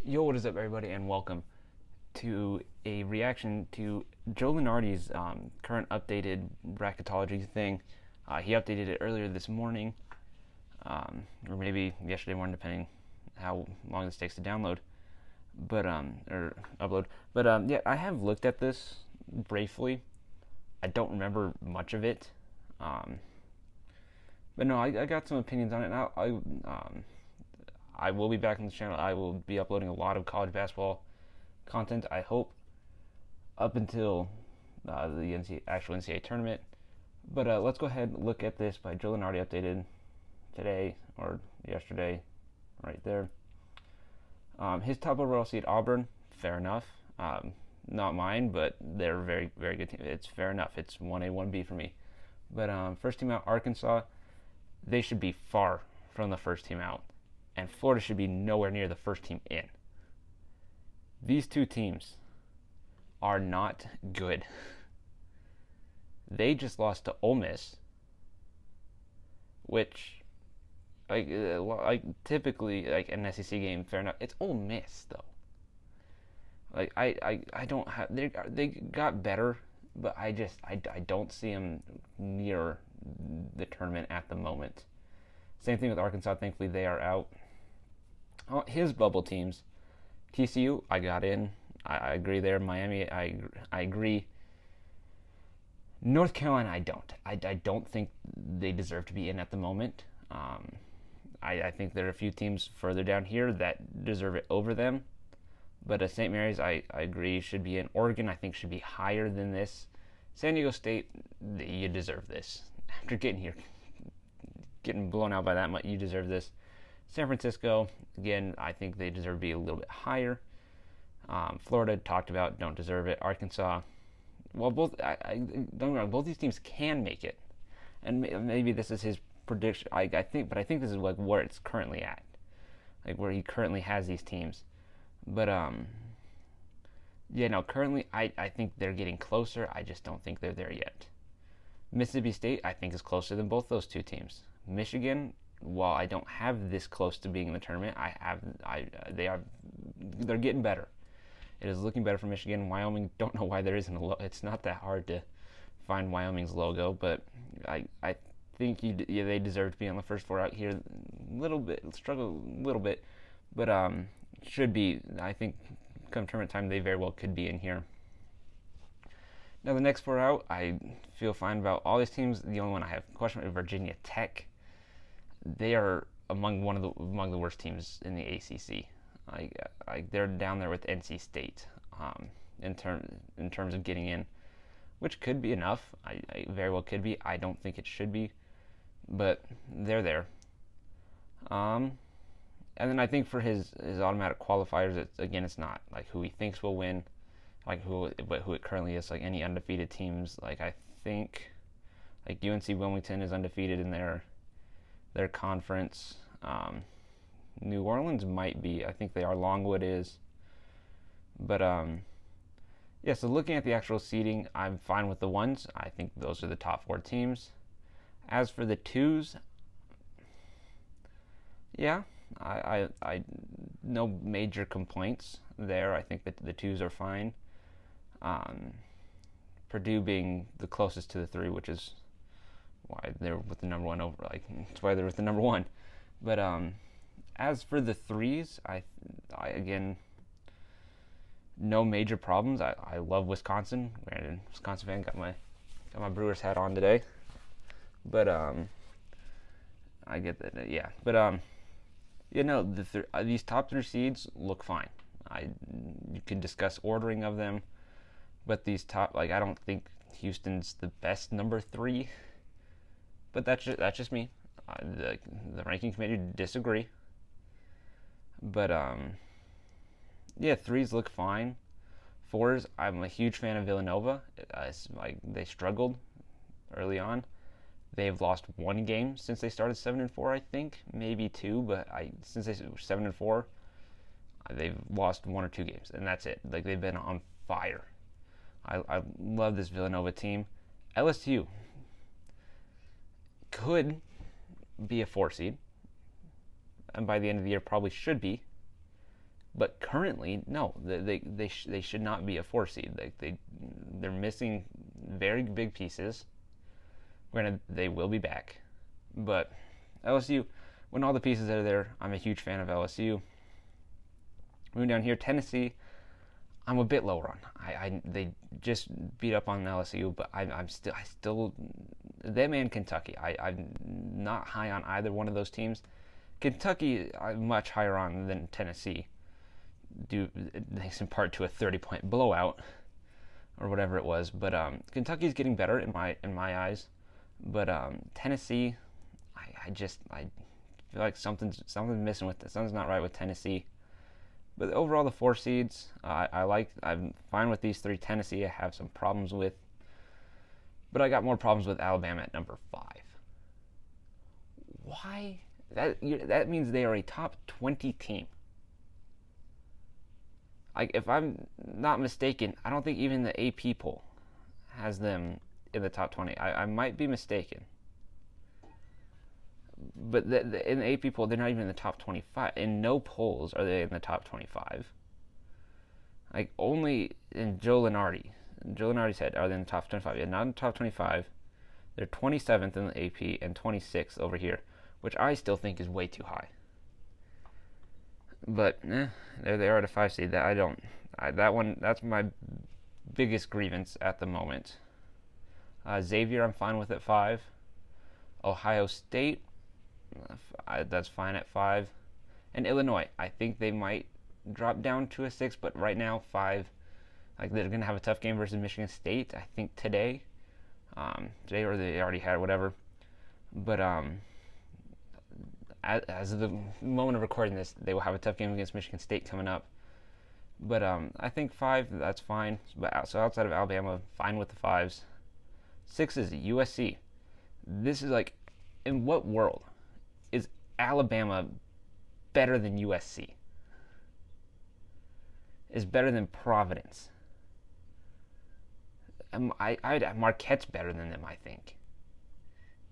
Yo, what is up, everybody, and welcome to a reaction to Joe Lunardi's current updated bracketology thing. He updated it earlier this morning, or maybe yesterday morning, depending how long this takes to download, or upload. Yeah, I have looked at this briefly. I don't remember much of it, but no, I got some opinions on it. I will be back on the channel. I will be uploading a lot of college basketball content, I hope, up until the actual NCAA tournament. But let's go ahead and look at this by Joe Lunardi, updated today or yesterday, right there. His top overall seed, Auburn, fair enough. Not mine, but they're a very, very good team. It's fair enough. It's 1A, 1B for me. But first team out, Arkansas, they should be far from the first team out. And Florida should be nowhere near the first team in. These two teams are not good. They just lost to Ole Miss, which, typically, like an SEC game, fair enough. It's Ole Miss though. I don't have they got better, but I don't see them near the tournament at the moment. Same thing with Arkansas. Thankfully, they are out. His bubble teams, TCU, I got in. I agree there. Miami, I agree. North Carolina, I don't. I don't think they deserve to be in at the moment. I think there are a few teams further down here that deserve it over them. But St. Mary's, I agree, should be in. Oregon, I think, should be higher than this. San Diego State, you deserve this. After getting here, getting blown out by that much, you deserve this. San Francisco, again, I think they deserve to be a little bit higher. Florida, talked about, don't deserve it. Arkansas, well, both, don't get me wrong, both these teams can make it. And maybe this is his prediction, I think this is like where it's currently at. Like where he currently has these teams. But, yeah, no, currently I think they're getting closer. I just don't think they're there yet. Mississippi State, I think, is closer than both those two teams. Michigan, while I don't have this close to being in the tournament, they're getting better. It is looking better for Michigan. Wyoming, don't know why there isn't a logo. It's not that hard to find Wyoming's logo, but I think they deserve to be on the first four out here. A little bit, struggle a little bit, but should be. I think come tournament time, they very well could be in here. Now the next four out, I feel fine about all these teams. The only one I have a question about is Virginia Tech. They are among the worst teams in the ACC. They're down there with NC State in terms of getting in, which could be enough. I very well could be. I don't think it should be, but they're there. And then I think for his automatic qualifiers, it's not like who he thinks will win, but who it currently is. Like any undefeated teams, like I think like UNC Wilmington is undefeated in their conference. New Orleans might be. I think they are. Longwood is. But yeah. So looking at the actual seeding, I'm fine with the ones. I think those are the top four teams. As for the twos, yeah, I no major complaints there. I think that the twos are fine. Purdue being the closest to the three, which is why they're with the number one over. That's why they're with the number one. But as for the threes, I again, no major problems. I love Wisconsin. Granted, Wisconsin fan, got my Brewers hat on today. But I get that. Yeah. But these top three seeds look fine. You can discuss ordering of them, but these top, I don't think Houston's the best number three. But that's just me. The ranking committee disagree. But yeah, threes look fine. Fours, I'm a huge fan of Villanova. They struggled early on. They've lost one game since they started 7-4, I think, maybe two. But since they were 7-4, they've lost one or two games, and that's it. They've been on fire. I love this Villanova team. LSU could be a 4 seed, and by the end of the year probably should be. But currently, no, they should not be a 4 seed. They're missing very big pieces. Granted, they will be back, but LSU, when all the pieces are there, I'm a huge fan of LSU. Moving down here, Tennessee, I'm a bit lower on. They just beat up on LSU, but I still them and Kentucky. I'm not high on either one of those teams. Kentucky, I'm much higher on than Tennessee, due thanks in part to a 30-point blowout or whatever it was. But Kentucky's getting better in my eyes. But Tennessee, I feel like something's missing with this. Something's not right with Tennessee. But overall, the 4 seeds, I'm fine with these 3. Tennessee, I have some problems with, but I got more problems with Alabama at number 5. Why? That means they are a top 20 team. Like, if I'm not mistaken, I don't think even the AP poll has them in the top 20. I might be mistaken. But in the AP poll, they're not even in the top 25. In no polls are they in the top 25. Like, only in Joe Lunardi. Joe Lunardi said, are they in the top 25? Yeah, not in the top 25. They're 27th in the AP and 26th over here, which I still think is way too high. But, there they are at a 5 seed. That's my biggest grievance at the moment. Xavier, I'm fine with at 5. Ohio State, that's fine at 5. And Illinois, I think they might drop down to a 6, but right now 5. Like, they're gonna have a tough game versus Michigan State, I think today, or they already had, whatever. But as of the moment of recording this, they will have a tough game against Michigan State coming up. But I think 5, that's fine. But so outside of Alabama, fine with the 5s. 6 is USC. This is like, in what world is Alabama better than USC? Is better than Providence? Marquette's better than them, I think.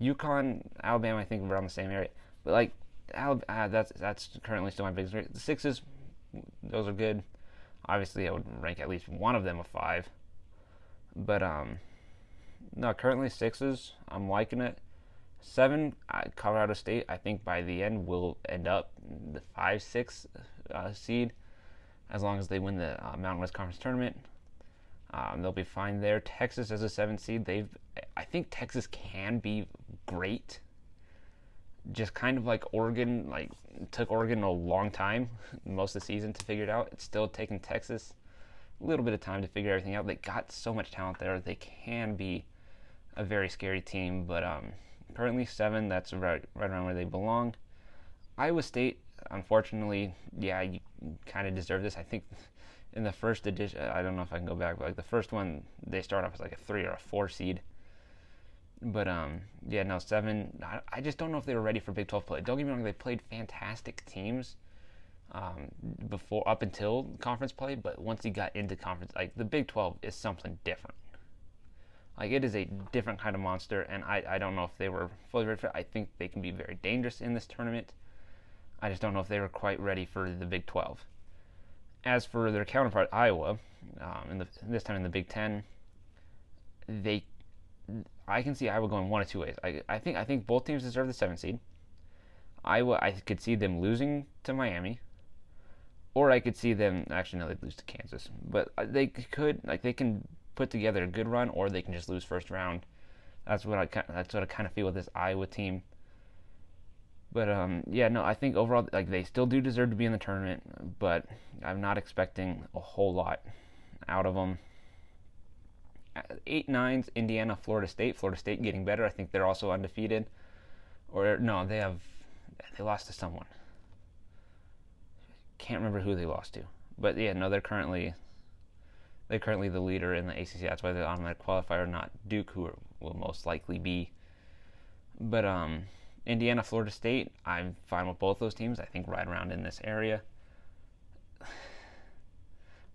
UConn, Alabama, I think around the same area. But like, that's currently still my biggest rate. The 6s, those are good. Obviously, I would rank at least one of them a 5. But no, currently 6s, I'm liking it. 7, Colorado State, I think by the end will end up the 5-6 seed, as long as they win the Mountain West Conference tournament. They'll be fine there. Texas as a 7 seed, I think Texas can be great. Just kind of like Oregon, like took Oregon a long time, most of the season, to figure it out. It's still taking Texas a little bit of time to figure everything out. They got so much talent there. They can be a very scary team, but currently 7, that's right around where they belong. Iowa State, unfortunately, yeah, you kind of deserve this. I think in the first edition, I don't know if I can go back, but like the first one, they start off as like a 3 or a 4 seed. But yeah, no, 7. I just don't know if they were ready for Big 12 play. Don't get me wrong; they played fantastic teams before, up until conference play. But once you got into conference, like the Big 12 is something different. Like, it is a different kind of monster, and I don't know if they were fully ready for it. I think they can be very dangerous in this tournament. I just don't know if they were quite ready for the Big 12. As for their counterpart, Iowa, this time in the Big 10, I can see Iowa going one of two ways. I think both teams deserve the 7 seed. Iowa, I could see them losing to Miami, or I could see them, actually no, they'd lose to Kansas. But they can put together a good run, or they can just lose first round. That's what I kind of feel with this Iowa team. But yeah, no, I think overall, like, they still do deserve to be in the tournament, but I'm not expecting a whole lot out of them. 8, 9s, Indiana, Florida State. Florida State getting better. I think they're also undefeated. Or no, they lost to someone. Can't remember who they lost to. But yeah, no, they're currently the leader in the ACC. That's why they're automatic qualifier, not Duke, who will most likely be. But Indiana, Florida State, I'm fine with both those teams. I think right around in this area.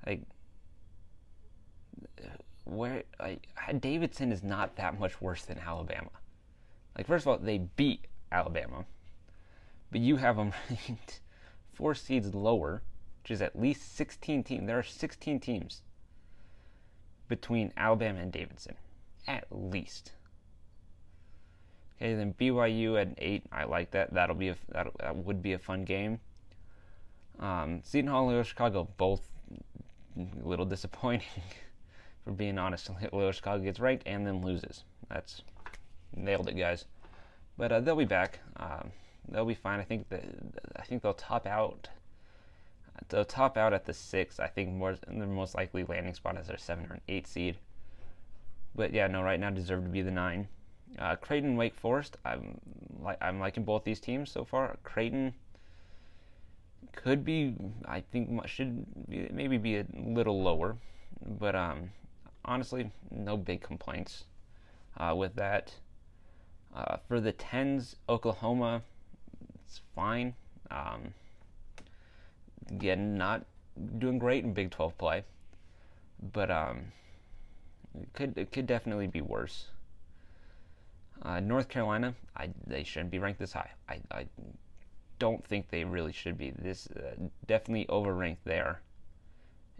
Like, Davidson is not that much worse than Alabama. Like, first of all, they beat Alabama, but you have them ranked 4 seeds lower, which is at least 16 teams. There are 16 teams between Alabama and Davidson, at least. Okay, then BYU at 8. I like that. That would be a fun game. Seton Hall and Loyola Chicago, both a little disappointing, for being honest. Loyola Chicago gets ranked and then loses. That's nailed it, guys. But they'll be back. They'll be fine. I think they'll top out. They'll top out at the 6. I think their most likely landing spot is their 7 or an 8 seed. But yeah, no, right now deserve to be the 9. Creighton, Wake Forest. I'm liking both these teams so far. Creighton could be, I think, should maybe be a little lower, but honestly, no big complaints with that. For the 10s, Oklahoma, it's fine. Again, not doing great in Big 12 play, but it could definitely be worse. North Carolina, they shouldn't be ranked this high. I don't think they really should be. This definitely overranked there,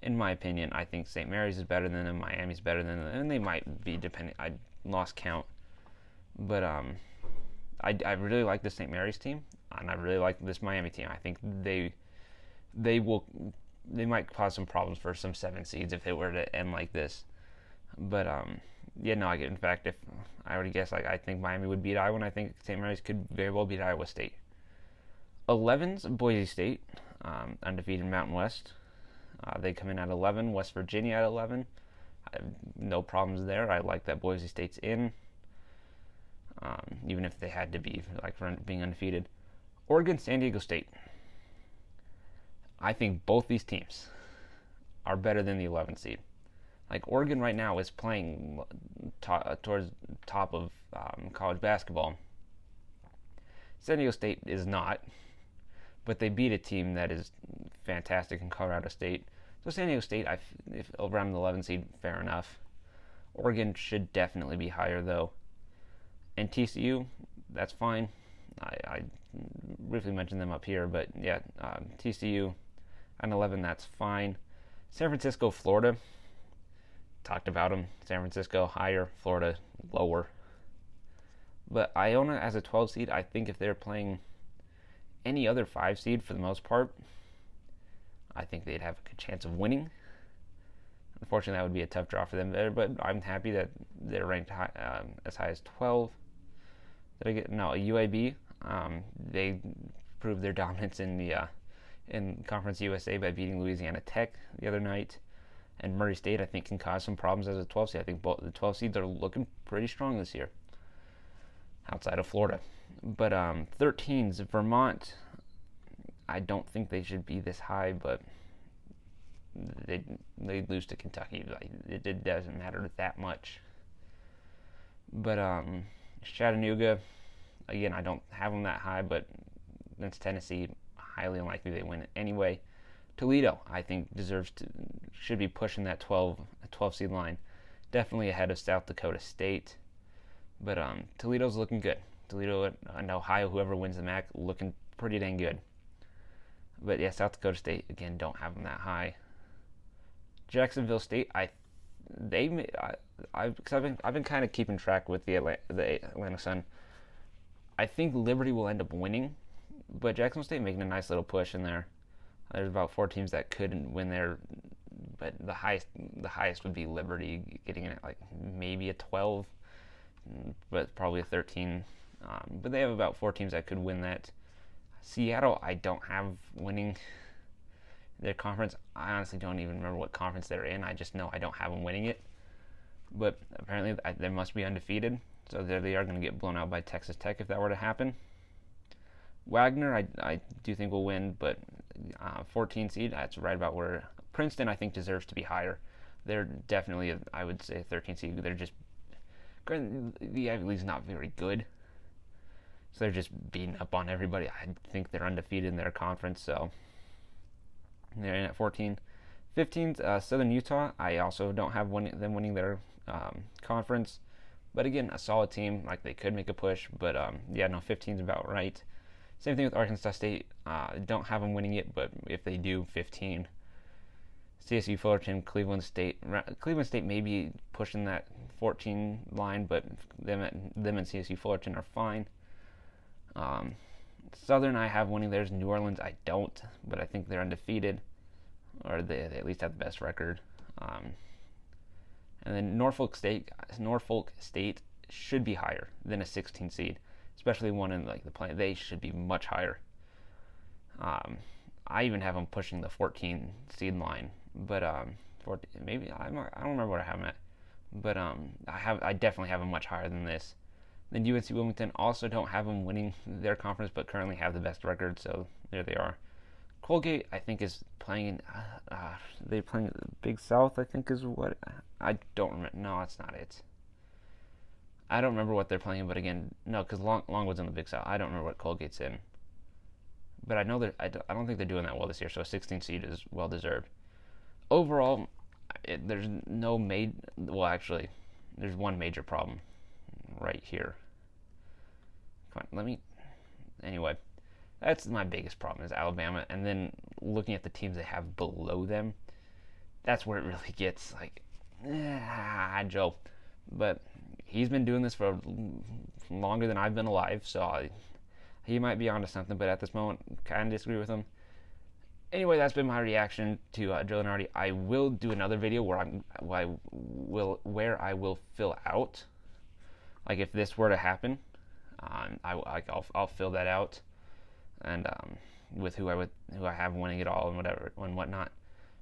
in my opinion. I think St. Mary's is better than them, Miami's better than them, and they might be, depending. I lost count, but I really like the St. Mary's team, and I really like this Miami team. I think they might cause some problems for some 7 seeds if it were to end like this. But yeah, no, in fact, if I already guessed, I think Miami would beat Iowa, and I think St. Mary's could very well beat Iowa State. 11's Boise State, undefeated Mountain West. They come in at 11. West Virginia at 11. I have no problems there. I like that Boise State's in, even if they had to be, like, for being undefeated. Oregon, San Diego State. I think both these teams are better than the 11 seed. Like, Oregon right now is playing towards top of college basketball. San Diego State is not, but they beat a team that is fantastic in Colorado State. So San Diego State, if around the 11 seed, fair enough. Oregon should definitely be higher, though. And TCU, that's fine. I briefly mentioned them up here, but yeah, TCU at 11, that's fine. San Francisco, Florida. Talked about them. San Francisco higher, Florida lower. But Iona as a 12 seed, I think if they're playing any other 5 seed for the most part, I think they'd have a good chance of winning. Unfortunately, that would be a tough draw for them there, but I'm happy that they're ranked as high as 12. UAB, they proved their dominance in Conference USA by beating Louisiana Tech the other night. And Murray State, I think, can cause some problems as a 12 seed. I think both the 12 seeds are looking pretty strong this year, outside of Florida. But 13's Vermont, I don't think they should be this high, but they lose to Kentucky. It doesn't matter that much. But Chattanooga, again, I don't have them that high, but that's Tennessee. Highly unlikely they win it anyway. Toledo, I think, should be pushing that 12 seed line. Definitely ahead of South Dakota State. But Toledo's looking good. Toledo and Ohio, whoever wins the MAC, looking pretty dang good. But yeah, South Dakota State, again, don't have them that high. Jacksonville State, I've been kind of keeping track with the Atlanta Sun. I think Liberty will end up winning, but Jacksonville State making a nice little push in there. There's about 4 teams that couldn't win there, but the highest would be Liberty, getting in at like maybe a 12, but probably a 13. But they have about 4 teams that could win that. Seattle, I don't have winning their conference. I honestly don't even remember what conference they're in. I just know I don't have them winning it. But apparently they must be undefeated, so there they are going to get blown out by Texas Tech if that were to happen. Wagner, I do think will win, but 14 seed, that's right about where Princeton, I think, deserves to be higher. They're definitely, I would say, 13 seed. They're just, the Ivy League's not very good, so they're just beating up on everybody. I think they're undefeated in their conference, so they're in at 14. 15's Southern Utah. I also don't have them winning their conference, but again, a solid team. Like, they could make a push, but yeah, no, 15's about right. Same thing with Arkansas State. Don't have them winning it, but if they do, 15. CSU, Fullerton, Cleveland State. Cleveland State may be pushing that 14 line, but them and CSU Fullerton are fine. Southern, I have winning theirs. New Orleans, I don't, but I think they're undefeated, or they at least have the best record. And then Norfolk State should be higher than a 16 seed, especially one in like the play. They should be much higher. I even have them pushing the 14 seed line, but 14, maybe I don't remember what I have them at, but I definitely have them much higher than this. Then UNC Wilmington, also don't have them winning their conference, but currently have the best record, so there they are. Colgate, I think, is playing. They're playing Big South, I think, is what. I don't remember. No, that's not it. I don't remember what they're playing, but again, no, because Longwood's in the Big South. I don't remember what Colgate's in, but I know I don't think they're doing that well this year. So a 16 seed is well deserved. Overall, there's no well, actually, there's one major problem right here. Come on, anyway, that's my biggest problem is Alabama, and then looking at the teams they have below them, that's where it really gets like, Joe. But he's been doing this for longer than I've been alive, so he might be onto something, but at this moment, kind of disagree with him. Anyway, that's been my reaction to Joe Lunardi. I will do another video where I will fill out, like if this were to happen, I'll fill that out, and with who I have winning it all and whatever and whatnot.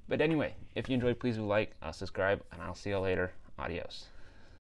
But anyway, if you enjoyed, please do like, subscribe, and I'll see you later. Adios.